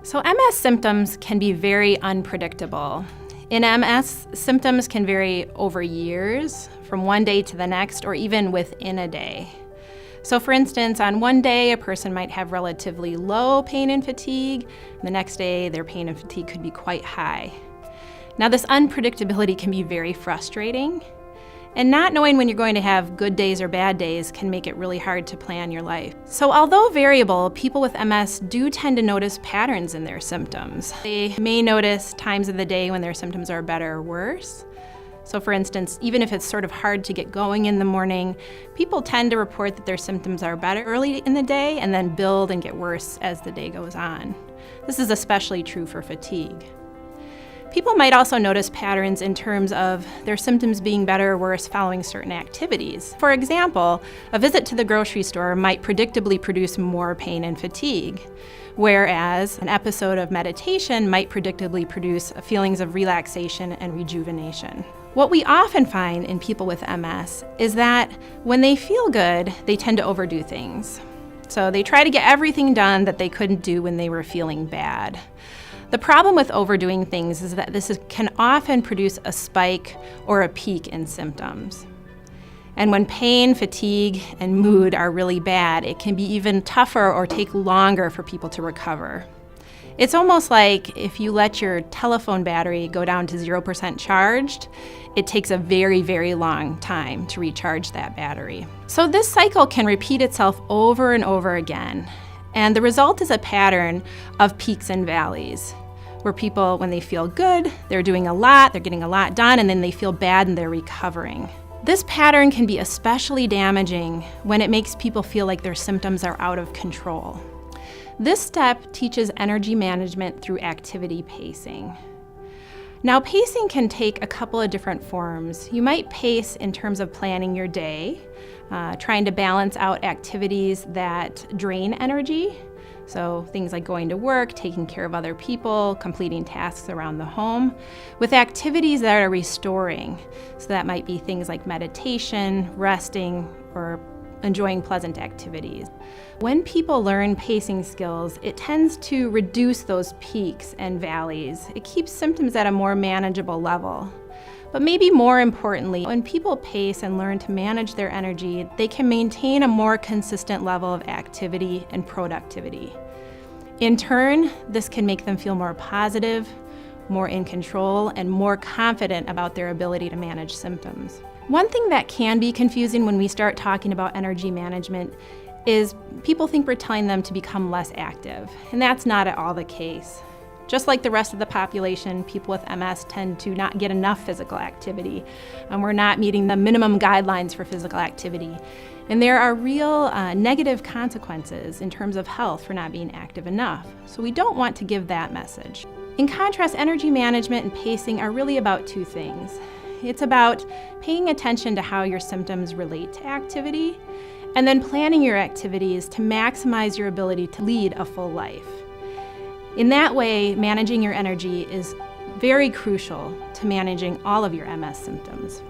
So MS symptoms can be very unpredictable. In MS, symptoms can vary over years, from one day to the next, or even within a day. So for instance, on one day, a person might have relatively low pain and fatigue, and the next day, their pain and fatigue could be quite high. Now, this unpredictability can be very frustrating, and not knowing when you're going to have good days or bad days can make it really hard to plan your life. So although variable, people with MS do tend to notice patterns in their symptoms. They may notice times of the day when their symptoms are better or worse. So for instance, even if it's sort of hard to get going in the morning, people tend to report that their symptoms are better early in the day and then build and get worse as the day goes on. This is especially true for fatigue. People might also notice patterns in terms of their symptoms being better or worse following certain activities. For example, a visit to the grocery store might predictably produce more pain and fatigue, whereas an episode of meditation might predictably produce feelings of relaxation and rejuvenation. What we often find in people with MS is that when they feel good, they tend to overdo things. So they try to get everything done that they couldn't do when they were feeling bad. The problem with overdoing things is that can often produce a spike or a peak in symptoms. And when pain, fatigue, and mood are really bad, it can be even tougher or take longer for people to recover. It's almost like if you let your telephone battery go down to 0% charged, it takes a very, very long time to recharge that battery. So this cycle can repeat itself over and over again. And the result is a pattern of peaks and valleys, where people, when they feel good, they're doing a lot, they're getting a lot done, and then they feel bad and they're recovering. This pattern can be especially damaging when it makes people feel like their symptoms are out of control. This step teaches energy management through activity pacing. Now, pacing can take a couple of different forms. You might pace in terms of planning your day, trying to balance out activities that drain energy. So things like going to work, taking care of other people, completing tasks around the home, with activities that are restoring. So that might be things like meditation, resting, or enjoying pleasant activities. When people learn pacing skills, it tends to reduce those peaks and valleys. It keeps symptoms at a more manageable level. But maybe more importantly, when people pace and learn to manage their energy, they can maintain a more consistent level of activity and productivity. In turn, this can make them feel more positive, more in control, and more confident about their ability to manage symptoms. One thing that can be confusing when we start talking about energy management is people think we're telling them to become less active, and that's not at all the case. Just like the rest of the population, people with MS tend to not get enough physical activity, and we're not meeting the minimum guidelines for physical activity. And there are real negative consequences in terms of health for not being active enough, so we don't want to give that message. In contrast, energy management and pacing are really about two things. It's about paying attention to how your symptoms relate to activity, and then planning your activities to maximize your ability to lead a full life. In that way, managing your energy is very crucial to managing all of your MS symptoms.